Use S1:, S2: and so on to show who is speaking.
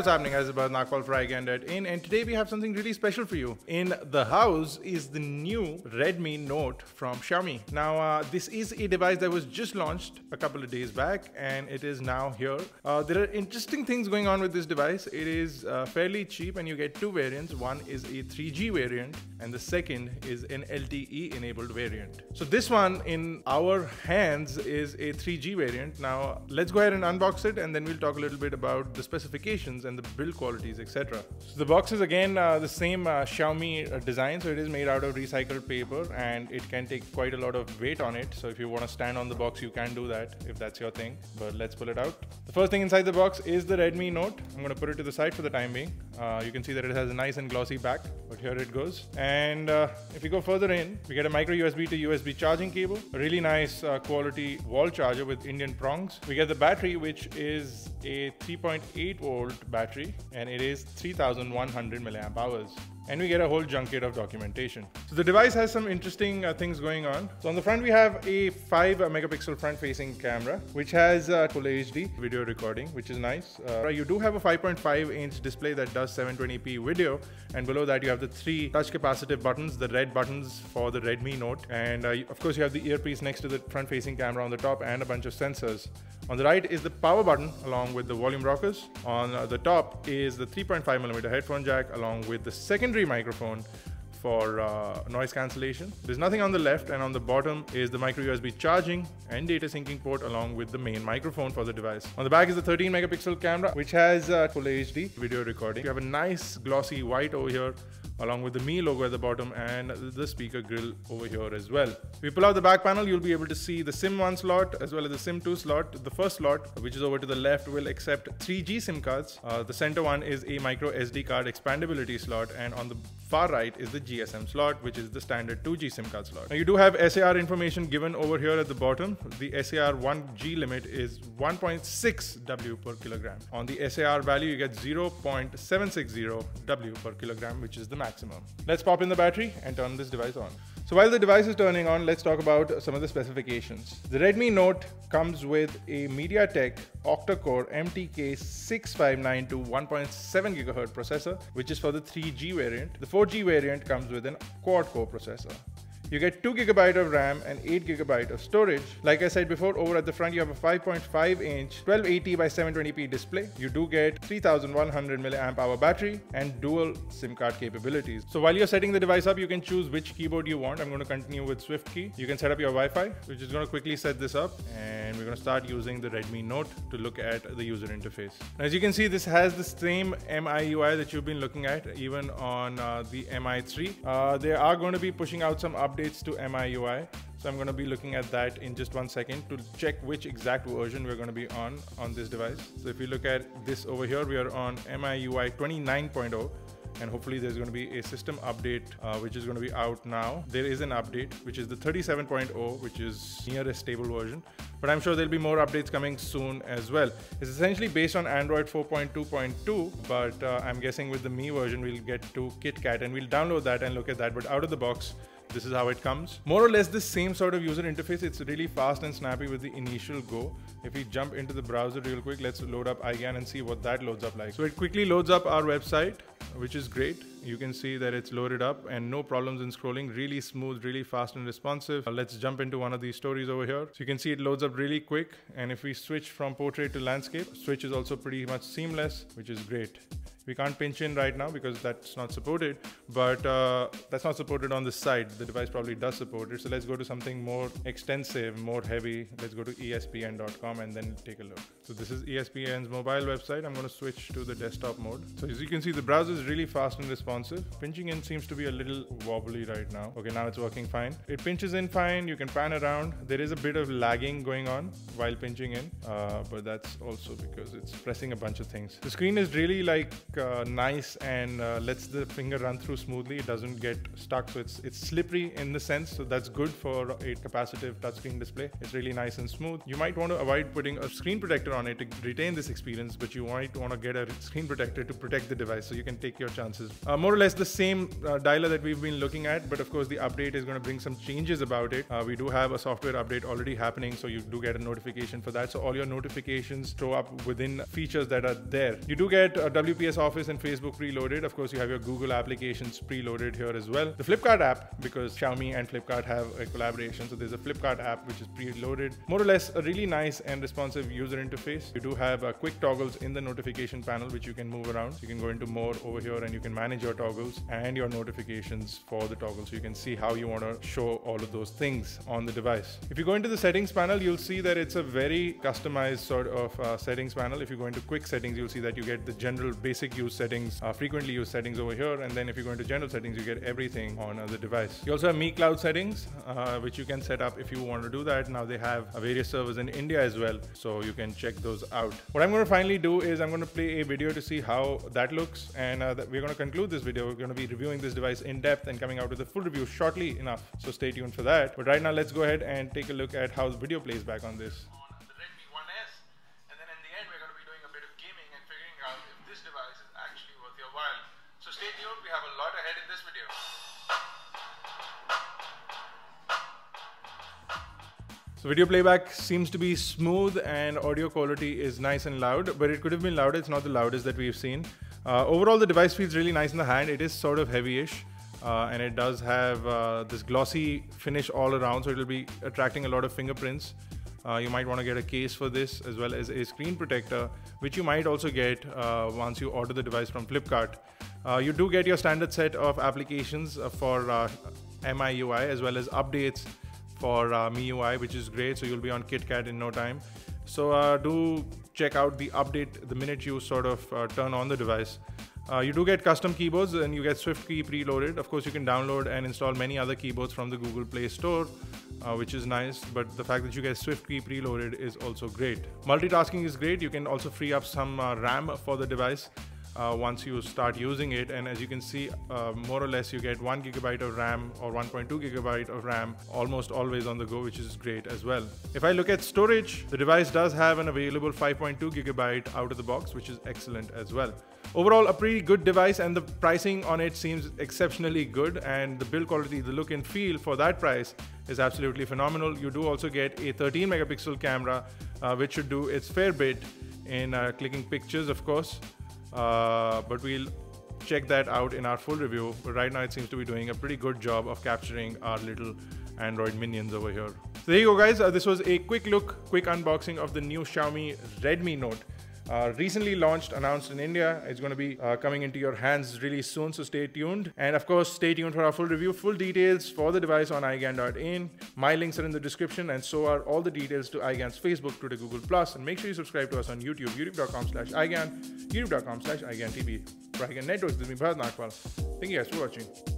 S1: what's happening, guys? It's Bharat for iGyaan.in, and today we have something really special for you. In the house is the new Redmi Note from Xiaomi. Now, this is a device that was just launched a couple of days back, and it is now here. There are interesting things going on with this device. It is fairly cheap, and you get two variants. One is a 3G variant, and the second is an LTE-enabled variant. So this one in our hands is a 3G variant. Now, let's go ahead and unbox it, and then we'll talk a little bit about the specifications and the build qualities, etc. So the box is again the same Xiaomi design. So it is made out of recycled paper, and it can take quite a lot of weight on it. So if you want to stand on the box, you can do that if that's your thing. But let's pull it out. The first thing inside the box is the Redmi Note. I'm going to put it to the side for the time being. You can see that it has a nice and glossy back, but here it goes. And if we go further in, we get a micro USB to USB charging cable, a really nice quality wall charger with Indian prongs. We get the battery, which is a 3.8 volt battery, and it is 3100 milliamp hours. And we get a whole junket of documentation. So the device has some interesting things going on. So on the front, we have a 5 megapixel front-facing camera, which has full HD video recording, which is nice. You do have a 5.5-inch display that does 720p video, and below that you have the 3 touch capacitive buttons, the red buttons for the Redmi Note, and of course you have the earpiece next to the front-facing camera on the top, and a bunch of sensors. On the right is the power button along with the volume rockers. On the top is the 3.5mm headphone jack along with the secondary microphone for noise cancellation. There's nothing on the left, and on the bottom is the micro USB charging and data syncing port along with the main microphone for the device. On the back is the 13 megapixel camera, which has full HD video recording. You have a nice glossy white over here along with the Mi logo at the bottom and the speaker grill over here as well. If you pull out the back panel, you'll be able to see the SIM 1 slot as well as the SIM 2 slot. The first slot, which is over to the left, will accept 3G SIM cards. The center one is a micro SD card expandability slot, and on the far right is the GSM slot, which is the standard 2G SIM card slot. Now you do have SAR information given over here at the bottom. The SAR 1G limit is 1.6 W per kilogram. On the SAR value, you get 0.760 W per kilogram, which is the maximum. Let's pop in the battery and turn this device on. So while the device is turning on, let's talk about some of the specifications. The Redmi Note comes with a MediaTek octa-core MTK 6592 1.7 GHz processor, which is for the 3G variant. The 4G variant comes with an quad-core processor. You get 2 GB of RAM and 8 GB of storage. Like I said before, over at the front you have a 5.5-inch 1280 by 720p display. You do get 3100 milliamp hour battery and dual SIM card capabilities. So while you're setting the device up, you can choose which keyboard you want. I'm going to continue with Swift key. You can set up your Wi-Fi, which is going to quickly set this up, and we're going to start using the Redmi Note to look at the user interface. Now, as you can see, this has the same MIUI that you've been looking at even on the Mi3. They are going to be pushing out some updates to MIUI, so I'm going to be looking at that in just 1 second to check which exact version we're going to be on this device. So if you look at this over here, we are on MIUI 29.0. and hopefully there's going to be a system update which is going to be out now. There is an update which is the 37.0, which is near a stable version, but I'm sure there'll be more updates coming soon as well. It's essentially based on Android 4.2.2, but I'm guessing with the Mi version we'll get to KitKat, and we'll download that and look at that. But out of the box, this is how it comes. More or less the same sort of user interface. It's really fast and snappy with the initial go. If we jump into the browser real quick, let's load up iGyaan and see what that loads up like. So it quickly loads up our website, which is great. You can see that it's loaded up and no problems in scrolling. Really smooth, really fast and responsive. Let's jump into one of these stories over here. So you can see it loads up really quick. And if we switch from portrait to landscape, switch is also pretty much seamless, which is great. We can't pinch in right now because that's not supported, but that's not supported on this side. The device probably does support it. So let's go to something more extensive, more heavy. Let's go to espn.com and then take a look. So this is ESPN's mobile website. I'm going to switch to the desktop mode. So as you can see, the browser is really fast and responsive. Pinching in seems to be a little wobbly right now. Okay, now it's working fine. It pinches in fine. You can pan around. There is a bit of lagging going on while pinching in, but that's also because it's pressing a bunch of things. The screen is really like nice and lets the finger run through smoothly. It doesn't get stuck, so it's slippery in the sense, so that's good for a capacitive touchscreen display. It's really nice and smooth. You might want to avoid putting a screen protector on it to retain this experience, but you might want to get a screen protector to protect the device, so you can can take your chances. More or less the same dialer that we've been looking at, but of course the update is going to bring some changes about it. We do have a software update already happening, so you do get a notification for that. So all your notifications show up within features that are there. You do get WPS Office and Facebook preloaded. Of course, you have your Google applications preloaded here as well. The Flipkart app, because Xiaomi and Flipkart have a collaboration, so there's a Flipkart app which is preloaded. More or less a really nice and responsive user interface. You do have quick toggles in the notification panel which you can move around. So you can go into more over here and you can manage your toggles and your notifications for the toggle, so you can see how you want to show all of those things on the device. If you go into the settings panel, you'll see that it's a very customized sort of settings panel. If you go into quick settings, you'll see that you get the general basic use settings, frequently used settings over here, and then if you go into general settings, you get everything on the device. You also have Mi Cloud settings, which you can set up if you want to do that. Now they have various servers in India as well, so you can check those out. What I'm going to finally do is I'm going to play a video to see how that looks, and we're going to conclude this video. We're going to be reviewing this device in depth and coming out with a full review shortly enough, so stay tuned for that. But right now, let's go ahead and take a look at how the video plays back on this.
S2: On the Redmi 1S, and then in the end, we're going to be doing a bit of gaming and figuring out if this device is actually worth your while. So stay tuned, we have a lot ahead in this video.
S1: So video playback seems to be smooth and audio quality is nice and loud, but it could have been louder. It's not the loudest that we've seen. Overall, the device feels really nice in the hand. It is sort of heavy-ish, and it does have this glossy finish all around, so it'll be attracting a lot of fingerprints. You might want to get a case for this, as well as a screen protector, which you might also get once you order the device from Flipkart. You do get your standard set of applications for MIUI, as well as updates for MIUI, which is great. So you'll be on KitKat in no time. So do check out the update the minute you sort of turn on the device. You do get custom keyboards and you get SwiftKey preloaded. Of course, you can download and install many other keyboards from the Google Play Store, which is nice, but the fact that you get SwiftKey preloaded is also great. Multitasking is great. You can also free up some RAM for the device once you start using it, and as you can see, more or less you get 1 GB of RAM or 1.2 GB of RAM almost always on the go, which is great as well. If I look at storage, the device does have an available 5.2 GB out of the box, which is excellent as well. Overall, a pretty good device, and the pricing on it seems exceptionally good, and the build quality, the look and feel for that price is absolutely phenomenal. You do also get a 13 megapixel camera, which should do its fair bit in clicking pictures, of course. But we'll check that out in our full review. But right now it seems to be doing a pretty good job of capturing our little Android minions over here. So there you go, guys. This was a quick unboxing of the new Xiaomi Redmi Note. Recently launched, announced in India. It's going to be coming into your hands really soon, so stay tuned. And of course, stay tuned for our full review. Full details for the device on iGyaan.in. My links are in the description, and so are all the details to iGyaan's Facebook, Twitter, Google+. And make sure you subscribe to us on YouTube, youtube.com/iGyaan, youtube.com/iGyaanTV. For iGyaan Networks, this is me, Bharat. Thank you guys for watching.